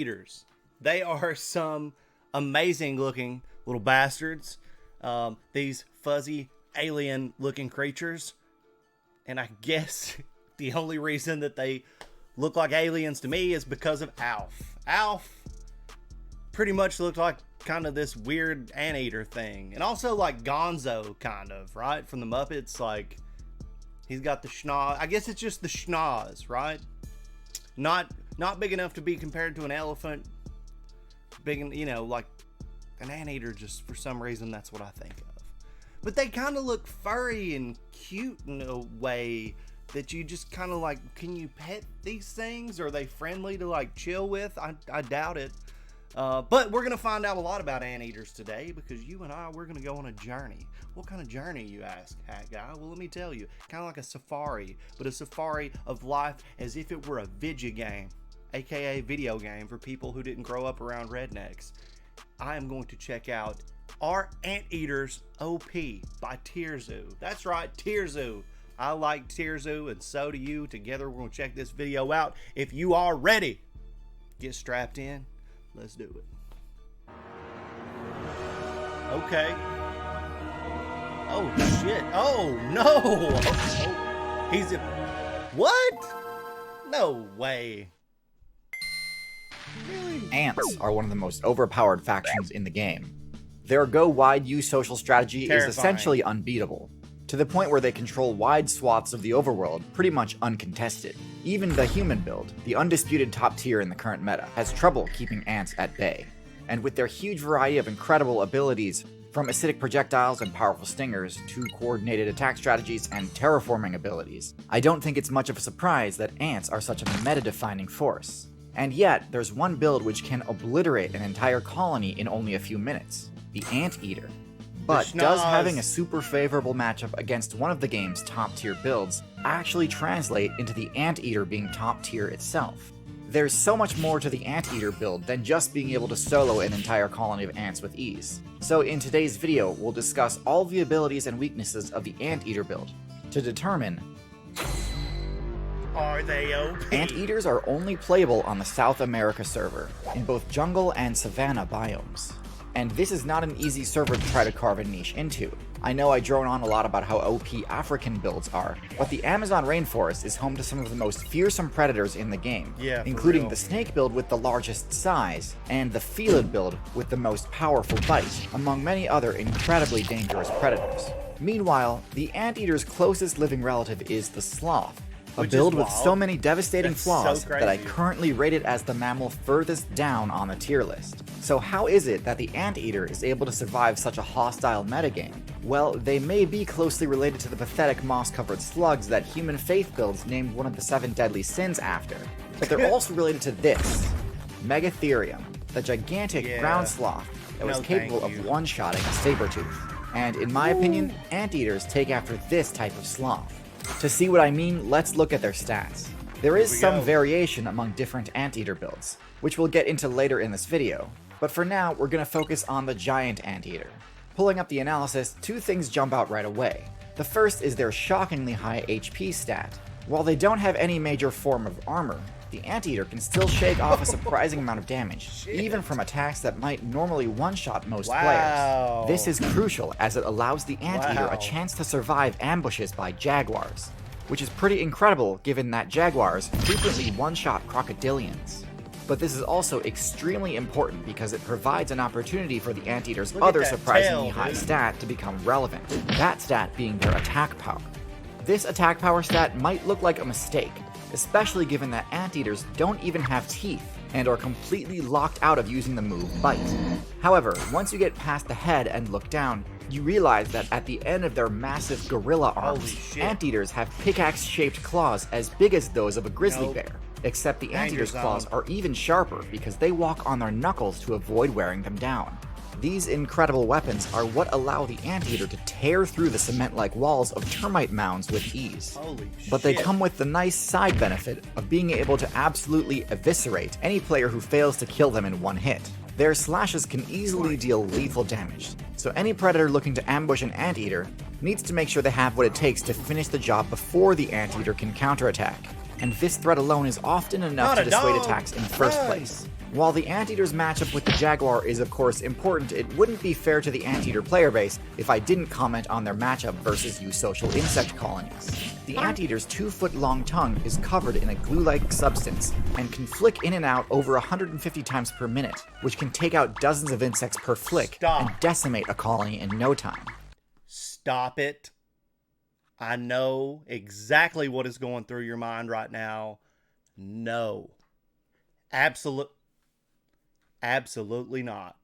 Anteaters. They are some amazing looking little bastards. These fuzzy alien looking creatures. And I guess the only reason that they look like aliens to me is because of Alf. Alf pretty much looked like kind of this weird anteater thing. And also like Gonzo kind of, right? From the Muppets, like he's got the schnoz. I guess it's just the schnoz, right? Not big enough to be compared to an elephant. Big, you know, like an anteater, just for some reason that's what I think of. But they kind of look furry and cute in a way that you just kind of like, can you pet these things? Are they friendly to like chill with? I doubt it. But we're going to find out a lot about anteaters today because you and I, we're going to go on a journey. What kind of journey, you ask, HatGuy? Well, let me tell you. Kind of like a safari, but a safari of life as if it were a video game, aka video game for people who didn't grow up around rednecks. I am going to check out Are Anteaters OP by tierzoo. That's right, tierzoo. I like tierzoo and so do you. Together we're going to check this video out. If you are ready, get strapped in. Let's do it. Okay. Oh shit. Oh no. Oh, he's a... What? No way. Really? Ants are one of the most overpowered factions in the game. Their go-wide-you social strategy is essentially unbeatable, to the point where they control wide swaths of the overworld pretty much uncontested. Even the human build, the undisputed top tier in the current meta, has trouble keeping ants at bay. And with their huge variety of incredible abilities, from acidic projectiles and powerful stingers to coordinated attack strategies and terraforming abilities, I don't think it's much of a surprise that ants are such a meta-defining force. And yet, there's one build which can obliterate an entire colony in only a few minutes, the Anteater. But does having a super favorable matchup against one of the game's top tier builds actually translate into the Anteater being top tier itself? There's so much more to the Anteater build than just being able to solo an entire colony of ants with ease. So in today's video, we'll discuss all the abilities and weaknesses of the Anteater build to determine: are they OP? Anteaters are only playable on the South America server, in both jungle and savanna biomes. And this is not an easy server to try to carve a niche into. I know I drone on a lot about how OP African builds are, but the Amazon rainforest is home to some of the most fearsome predators in the game, including the snake build with the largest size, and the felid build with the most powerful bite, among many other incredibly dangerous predators. Meanwhile, the Anteater's closest living relative is the sloth, a build with so many devastating flaws that I currently rate it as the mammal furthest down on the tier list. So how is it that the Anteater is able to survive such a hostile metagame? Well, they may be closely related to the pathetic moss-covered slugs that Human Faith builds named one of the 7 deadly sins after, but they're also related to this, Megatherium, the gigantic ground sloth that was capable of one-shotting a saber-tooth. And in my opinion, Anteaters take after this type of sloth. To see what I mean, let's look at their stats. There is some variation among different Anteater builds, which we'll get into later in this video, but for now we're going to focus on the giant Anteater. Pulling up the analysis, 2 things jump out right away. The first is their shockingly high HP stat. While they don't have any major form of armor, the Anteater can still shake off a surprising amount of damage, even from attacks that might normally one-shot most players. This is crucial as it allows the Anteater a chance to survive ambushes by jaguars, which is pretty incredible given that jaguars frequently one-shot crocodilians. But this is also extremely important because it provides an opportunity for the Anteater's other surprisingly high stat to become relevant, that stat being their attack power. This attack power stat might look like a mistake, especially given that Anteaters don't even have teeth and are completely locked out of using the move Bite. However, once you get past the head and look down, you realize that at the end of their massive gorilla arms, Anteaters have pickaxe-shaped claws as big as those of a grizzly bear, except the Anteater's claws are even sharper because they walk on their knuckles to avoid wearing them down. These incredible weapons are what allow the Anteater to tear through the cement-like walls of termite mounds with ease. But they come with the nice side benefit of being able to absolutely eviscerate any player who fails to kill them in one hit. Their slashes can easily deal lethal damage, so any predator looking to ambush an Anteater needs to make sure they have what it takes to finish the job before the Anteater can counterattack. and this threat alone is often enough to dissuade attacks in the first place. While the Anteater's matchup with the Jaguar is of course important, it wouldn't be fair to the Anteater player base if I didn't comment on their matchup versus eusocial insect colonies. The Anteater's 2-foot-long tongue is covered in a glue-like substance and can flick in and out over 150 times per minute, which can take out dozens of insects per flick and decimate a colony in no time. Stop it. I know exactly what is going through your mind right now. No. Absolutely not.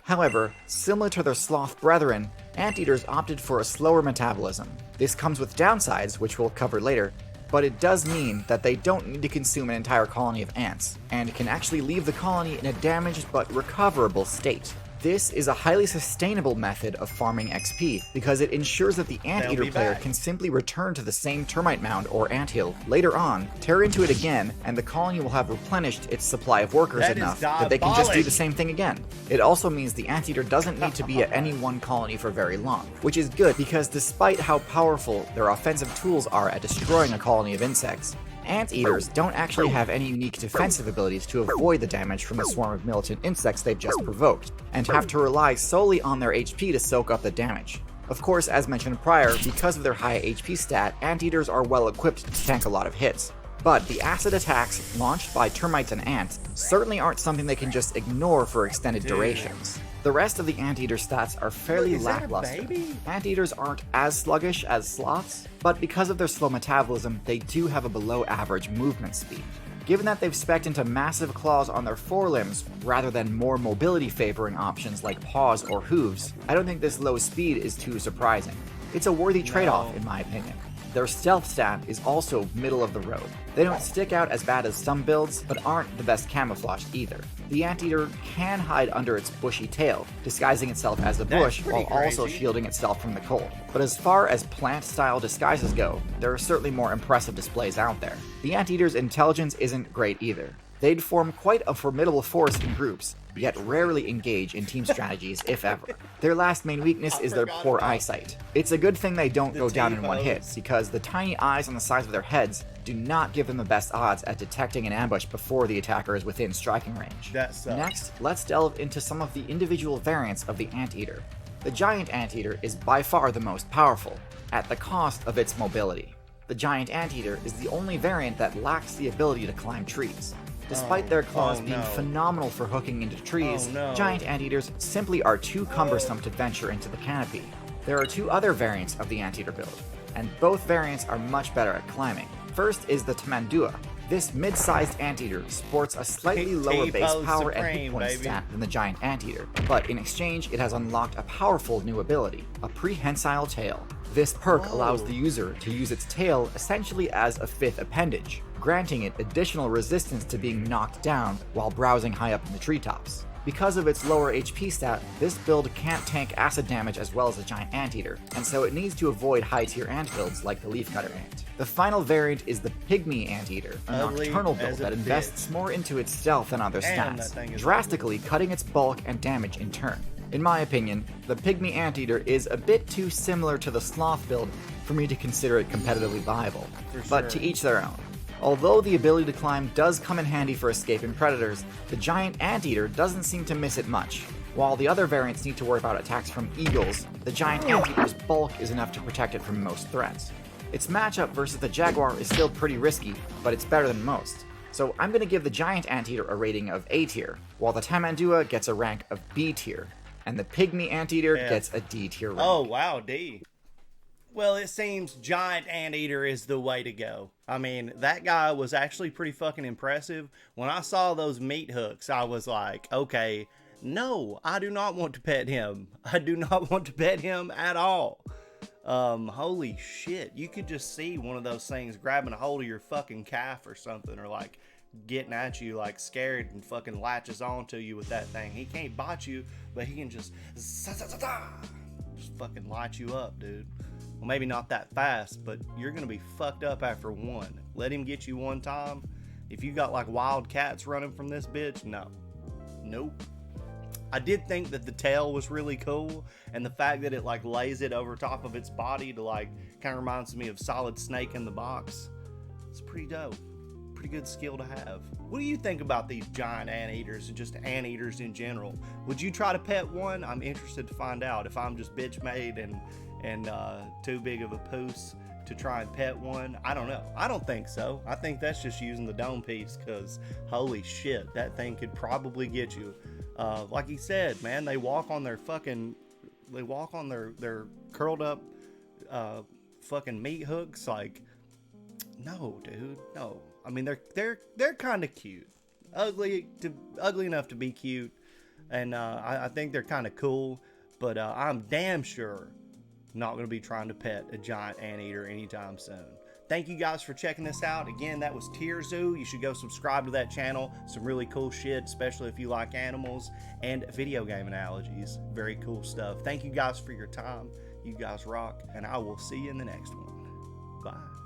However, similar to their sloth brethren, Anteaters opted for a slower metabolism. This comes with downsides, which we'll cover later, but it does mean that they don't need to consume an entire colony of ants, and can actually leave the colony in a damaged but recoverable state. This is a highly sustainable method of farming XP because it ensures that the Anteater player can simply return to the same termite mound or anthill later on, tear into it again, and the colony will have replenished its supply of workers enough that they can just do the same thing again. It also means the Anteater doesn't need to be at any one colony for very long, which is good because despite how powerful their offensive tools are at destroying a colony of insects, Anteaters don't actually have any unique defensive abilities to avoid the damage from the swarm of militant insects they've just provoked, and have to rely solely on their HP to soak up the damage. Of course, as mentioned prior, because of their high HP stat, Anteaters are well equipped to tank a lot of hits. But the acid attacks launched by termites and ants certainly aren't something they can just ignore for extended durations. The rest of the Anteater stats are fairly lackluster. Anteaters aren't as sluggish as sloths, but because of their slow metabolism, they do have a below average movement speed. Given that they've spec'd into massive claws on their forelimbs, rather than more mobility favoring options like paws or hooves, I don't think this low speed is too surprising. It's a worthy trade-off in my opinion. Their stealth stat is also middle of the road. They don't stick out as bad as some builds, but aren't the best camouflaged either. The Anteater can hide under its bushy tail, disguising itself as a bush while also shielding itself from the cold. But as far as plant-style disguises go, there are certainly more impressive displays out there. The Anteater's intelligence isn't great either. They'd form quite a formidable force in groups, yet rarely engage in team strategies, if ever. Their last main weakness is their poor eyesight. It's a good thing they don't go down in one hit, because the tiny eyes on the sides of their heads do not give them the best odds at detecting an ambush before the attacker is within striking range. Next, let's delve into some of the individual variants of the Anteater. The giant Anteater is by far the most powerful, at the cost of its mobility. The giant Anteater is the only variant that lacks the ability to climb trees. Despite their claws being phenomenal for hooking into trees, giant Anteaters simply are too cumbersome to venture into the canopy. There are two other variants of the Anteater build, and both variants are much better at climbing. First is the Tamandua. This mid-sized Anteater sports a slightly lower base power and hit point stat than the giant Anteater, but in exchange it has unlocked a powerful new ability, a prehensile tail. This perk allows the user to use its tail essentially as a fifth appendage, granting it additional resistance to being knocked down while browsing high up in the treetops. Because of its lower HP stat, this build can't tank acid damage as well as a giant Anteater, and so it needs to avoid high-tier ant builds like the Leafcutter Ant. The final variant is the Pygmy Anteater, a nocturnal build that invests more into its stealth than other stats, drastically cutting its bulk and damage in turn. In my opinion, the Pygmy Anteater is a bit too similar to the Sloth build for me to consider it competitively viable, but to each their own. Although the ability to climb does come in handy for escaping predators, the giant Anteater doesn't seem to miss it much. While the other variants need to worry about attacks from eagles, the giant Anteater's bulk is enough to protect it from most threats. Its matchup versus the Jaguar is still pretty risky, but it's better than most. So I'm going to give the giant Anteater a rating of A tier, while the Tamandua gets a rank of B tier, and the Pygmy Anteater gets a D tier rank. Oh wow, D. Well, it seems giant Anteater is the way to go. I mean, that guy was actually pretty fucking impressive. When I saw those meat hooks, I was like, okay, no, I do not want to pet him. I do not want to pet him at all. Holy shit. You could just see one of those things grabbing a hold of your fucking calf or something, or like getting at you like scared and fucking latches onto you with that thing. He can't bite you, but he can just fucking light you up, dude. Well, maybe not that fast, but you're going to be fucked up after one. Let him get you one time. If you got like wild cats running from this bitch, no. Nope. I did think that the tail was really cool, and the fact that it like lays it over top of its body to like kind of reminds me of Solid Snake in the Box. It's pretty dope. Pretty good skill to have. What do you think about these giant anteaters and just anteaters in general? Would you try to pet one? I'm interested to find out if I'm just bitch made and too big of a poos to try and pet one. I don't know. I don't think so. I think that's just using the dome piece, because holy shit, that thing could probably get you. Like he said, man, they walk on their curled up fucking meat hooks. Like, no, dude, no. I mean, they're kind of cute, ugly enough to be cute, and I think they're kind of cool. But I'm damn sure not going to be trying to pet a giant anteater anytime soon. Thank you guys for checking this out. Again, that was Tierzoo. You should go subscribe to that channel. Some really cool shit, especially if you like animals and video game analogies. Very cool stuff. Thank you guys for your time. You guys rock, and I will see you in the next one. Bye.